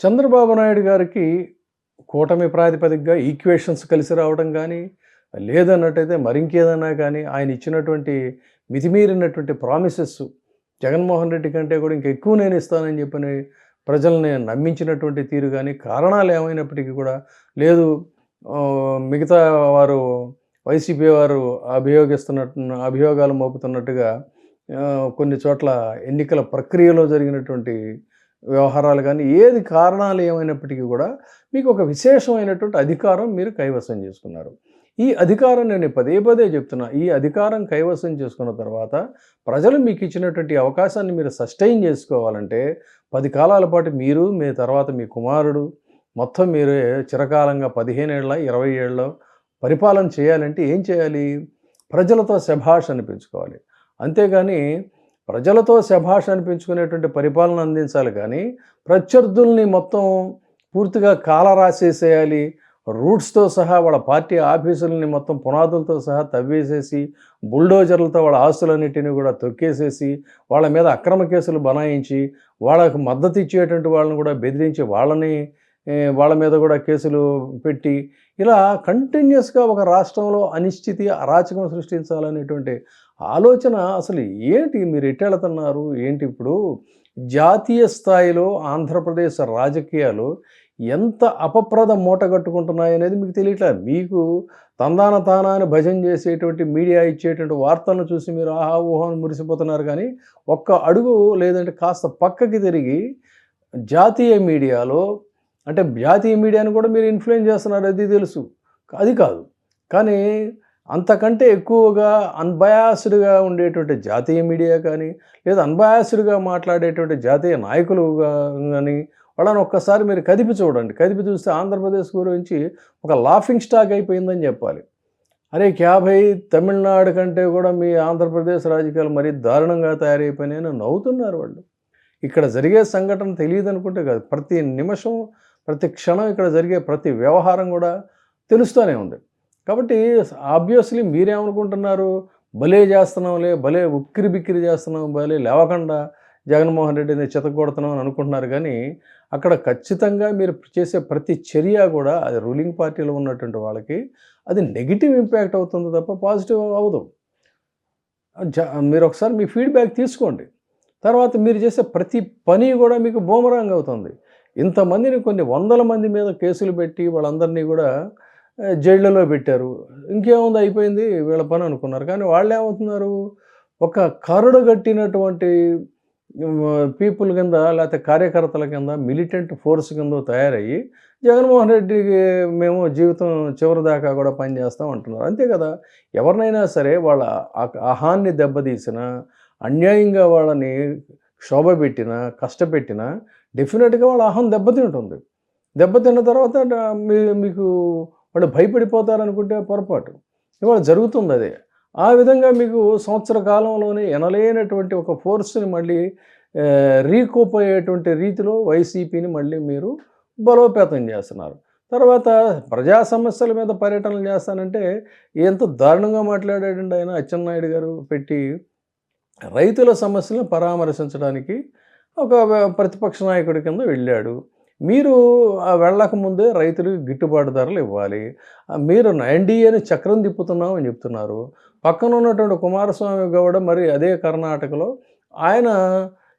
చంద్రబాబు నాయుడు గారికి కూటమి ప్రాతిపదికగా ఈక్వేషన్స్ కలిసి రావడం గానీ, లేదన్నట్టయితే మరింకేదన్నా కానీ ఆయన ఇచ్చినటువంటి మితిమీరినటువంటి ప్రామిసెస్ జగన్మోహన్ రెడ్డి కంటే కూడా ఇంకెక్కువ నేను ఇస్తానని చెప్పని ప్రజల్ని నమ్మించినటువంటి తీరు గానీ, కారణాలు ఏమైనప్పటికీ కూడా లేదు మిగతా వారు వైసీపీ వారు అభియోగాలు మోపుతున్నట్టుగా కొన్ని చోట్ల ఎన్నికల ప్రక్రియలో జరిగినటువంటి వ్యవహారాలు కానీ ఏది కారణాలు ఏమైనప్పటికీ కూడా మీకు ఒక విశేషమైనటువంటి అధికారం మీరు కైవసం చేసుకున్నారు. ఈ అధికారం నేను పదే పదే చెప్తున్నా. ఈ అధికారం కైవసం చేసుకున్న తర్వాత ప్రజలు మీకు ఇచ్చినటువంటి అవకాశాన్ని మీరు సస్టైన్ చేసుకోవాలంటే 10 కాలాల పాటు మీరు, మీ తర్వాత మీ కుమారుడు మొత్తం మీరే చిరకాలంగా 15 ఏళ్ళ 20 ఏళ్ళ పరిపాలన చేయాలంటే ఏం చేయాలి? ప్రజలతో శభాష్ అనిపించుకోవాలి. అంతేగాని ప్రజలతో శభాష్ అనిపించుకునేటువంటి పరిపాలన అందించాలి కానీ ప్రత్యర్థుల్ని మొత్తం పూర్తిగా కాల రాసేసేయాలి, రూట్స్తో సహా వాళ్ళ పార్టీ ఆఫీసులని మొత్తం పునాదులతో సహా తవ్వేసేసి బుల్డోజర్లతో వాళ్ళ ఆస్తులన్నిటిని కూడా తొక్కేసేసి వాళ్ళ మీద అక్రమ కేసులు బనాయించి వాళ్ళకు మద్దతు ఇచ్చేటువంటి వాళ్ళని కూడా బెదిరించి వాళ్ళ మీద కూడా కేసులు పెట్టి ఇలా కంటిన్యూస్గా ఒక రాష్ట్రంలో అనిశ్చితి అరాచకం సృష్టించాలనేటువంటి ఆలోచన అసలు ఏంటి? మీరు ఎట్టెళ్తున్నారు ఏంటి? ఇప్పుడు జాతీయ స్థాయిలో ఆంధ్రప్రదేశ్ రాజకీయాలు ఎంత అపప్రద మూట కట్టుకుంటున్నాయనేది మీకు తెలియట్లేదు. మీకు తందాన తానాన్ని భజన చేసేటువంటి మీడియా ఇచ్చేటువంటి వార్తలను చూసి మీరు ఆహా ఊహను మురిసిపోతున్నారు. కానీ ఒక్క అడుగు లేదంటే కాస్త పక్కకి తిరిగి జాతీయ మీడియాలో అంటే జాతీయ మీడియాను కూడా మీరు ఇన్ఫ్లుయెన్స్ చేస్తున్నారు, అది తెలుసు. అది కాదు, కానీ అంతకంటే ఎక్కువగా అన్బయాస్డ్గా ఉండేటువంటి జాతీయ మీడియా కానీ లేదా అన్బయాస్డ్గా మాట్లాడేటువంటి జాతీయ నాయకులు కానీ వాళ్ళని ఒక్కసారి మీరు కదిపి చూడండి. కదిపి చూస్తే ఆంధ్రప్రదేశ్ గురించి ఒక లాఫింగ్ స్టాక్ అయిపోయిందని చెప్పాలి. అరే 50 తమిళనాడు కంటే కూడా మీ ఆంధ్రప్రదేశ్ రాజకీయాలు మరీ దారుణంగా తయారైపోయినాయని నవ్వుతున్నారు వాళ్ళు. ఇక్కడ జరిగే సంఘటన తెలియదు అనుకుంటే కాదు, ప్రతి నిమిషం ప్రతి క్షణం ఇక్కడ జరిగే ప్రతి వ్యవహారం కూడా తెలుస్తూనే ఉంది. కాబట్టి ఆబ్వియస్లీ మీరేమనుకుంటున్నారు? భలే చేస్తున్నాంలే, భలే ఉక్కిరి బిక్కిరి చేస్తున్నాం, భలే లేవకుండా జగన్మోహన్ రెడ్డిని చితగొడుతున్నాం అని అనుకుంటున్నారు. కానీ అక్కడ ఖచ్చితంగా మీరు చేసే ప్రతి చర్య కూడా అది రూలింగ్ పార్టీలో ఉన్నటువంటి వాళ్ళకి అది నెగిటివ్ ఇంపాక్ట్ అవుతుంది తప్ప పాజిటివ్ అవ్వదు. మీరు ఒకసారి మీ ఫీడ్బ్యాక్ తీసుకోండి. తర్వాత మీరు చేసే ప్రతి పని కూడా మీకు బూమరాంగ్ అవుతుంది. ఇంతమందిని కొన్ని వందల మంది మీద కేసులు పెట్టి వాళ్ళందరినీ కూడా జైళ్ళలో పెట్టారు. ఇంకేముంది, అయిపోయింది వీళ్ళ పని అనుకున్నారు. కానీ వాళ్ళు ఏమవుతున్నారు? ఒక కరడు కట్టినటువంటి పీపుల్ కింద లేకపోతే కార్యకర్తల కింద మిలిటెంట్ ఫోర్స్ కింద తయారయ్యి జగన్మోహన్ రెడ్డికి మేము జీవితం చివరి దాకా కూడా పనిచేస్తాం అంటున్నారు. అంతే కదా. ఎవరినైనా సరే వాళ్ళ అహాన్ని దెబ్బతీసినా, అన్యాయంగా వాళ్ళని క్షోభపెట్టినా, కష్టపెట్టినా డెఫినెట్గా వాళ్ళ అహం దెబ్బతింటుంది. దెబ్బతిన్న తర్వాత మీకు వాళ్ళు భయపడిపోతారనుకుంటే పొరపాటు. ఇవాళ జరుగుతుంది అదే. ఆ విధంగా మీకు సంవత్సర కాలంలోనే ఎనలేనటువంటి ఒక ఫోర్స్ని మళ్ళీ రీకూప్ అయ్యేటువంటి రీతిలో వైసీపీని మళ్ళీ మీరు బలోపేతం చేస్తున్నారు. తర్వాత ప్రజా సమస్యల మీద పర్యటనలు చేస్తానంటే ఎంత దారుణంగా మాట్లాడాడండి ఆయన అచ్చెన్నాయుడు గారు పెట్టి. రైతుల సమస్యలను పరామర్శించడానికి ఒక ప్రతిపక్ష నాయకుడి కింద వెళ్ళాడు. మీరు వెళ్ళకముందే రైతులకు గిట్టుబాటు ధరలు ఇవ్వాలి. మీరు ఎన్డీఏని చక్రం తిప్పుతున్నాం అని చెప్తున్నారు. పక్కన ఉన్నటువంటి కుమారస్వామి గౌడ మరి అదే కర్ణాటకలో ఆయన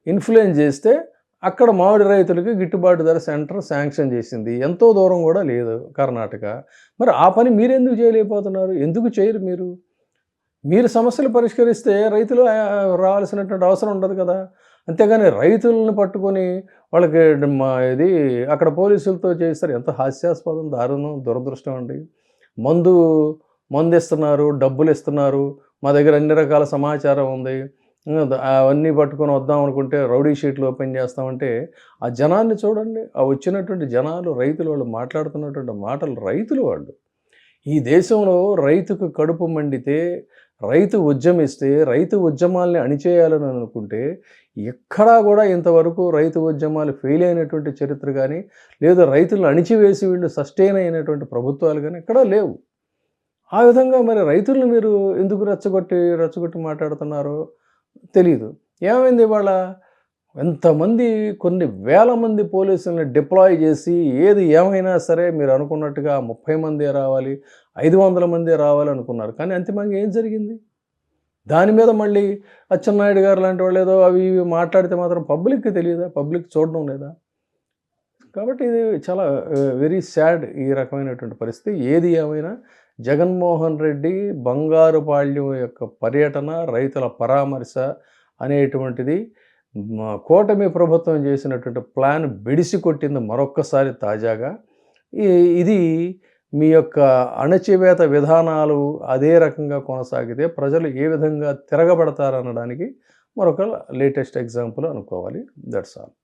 ఇన్ఫ్లుయెన్స్ చేస్తే అక్కడ మామిడి రైతులకి గిట్టుబాటు ధర సెంటర్ శాంక్షన్ చేసింది. ఎంతో దూరం కూడా లేదు కర్ణాటక. మరి ఆ పని మీరెందుకు చేయలేకపోతున్నారు? ఎందుకు చేయరు మీరు? మీరు సమస్యలు పరిష్కరిస్తే రైతులు రావాల్సినటువంటి అవసరం ఉండదు కదా. అంతేగాని రైతులను పట్టుకొని వాళ్ళకి ఇది అక్కడ పోలీసులతో చేస్తారు. ఎంత హాస్యాస్పదం, దారుణం, దురదృష్టం అండి. మందు ఇస్తున్నారు, డబ్బులు ఇస్తున్నారు, మా దగ్గర అన్ని రకాల సమాచారం ఉంది, అవన్నీ పట్టుకొని వద్దాం అనుకుంటే రౌడీ షీట్లు ఓపెన్ చేస్తామంటే ఆ జనాన్ని చూడండి. ఆ వచ్చినటువంటి జనాలు రైతులు, వాళ్ళు మాట్లాడుతున్నటువంటి మాటలు రైతులు వాళ్ళు. ఈ దేశంలో రైతుకు కడుపు మండితే, రైతు ఉద్యమిస్తే, రైతు ఉద్యమాల్ని అణిచేయాలని అనుకుంటే ఎక్కడా కూడా ఇంతవరకు రైతు ఉద్యమాలు ఫెయిల్ అయినటువంటి చరిత్ర కానీ, లేదా రైతులను అణిచివేసి వీళ్ళు సస్టైన్ అయినటువంటి ప్రభుత్వాలు కానీ ఎక్కడా లేవు. ఆ విధంగా మరి రైతులను మీరు ఎందుకు రెచ్చగొట్టి మాట్లాడుతున్నారో తెలీదు. ఏమైంది ఇవాళ? ఎంతమంది కొన్ని వేల మంది పోలీసుల్ని డిప్లాయ్ చేసి ఏది ఏమైనా సరే మీరు అనుకున్నట్టుగా 30 మందే రావాలి, 500 మందే రావాలనుకున్నారు. కానీ అంతిమంగా ఏం జరిగింది? దాని మీద మళ్ళీ అచ్చెన్నాయుడు గారు లాంటి వాళ్ళు ఏదో అవి ఇవి మాట్లాడితే మాత్రం పబ్లిక్‌కి తెలీదా? పబ్లిక్ చూడడం లేదా? కాబట్టి ఇది చాలా వెరీ సాడ్ ఈ రకమైనటువంటి పరిస్థితి. ఏది ఏమైనా జగన్మోహన్ రెడ్డి బంగారుపాళ్యం యొక్క పర్యటన, రైతుల పరామర్శ అనేటువంటిది కూటమి ప్రభుత్వం చేసినటువంటి ప్లాన్ బెడిసి కొట్టింది మరొక్కసారి తాజాగా. ఈ ఇది మీ యొక్క అణచివేత విధానాలు అదే రకంగా కొనసాగితే ప్రజలు ఏ విధంగా తిరగబడతారనడానికి మరొక లేటెస్ట్ ఎగ్జాంపుల్ అనుకోవాలి. That's all.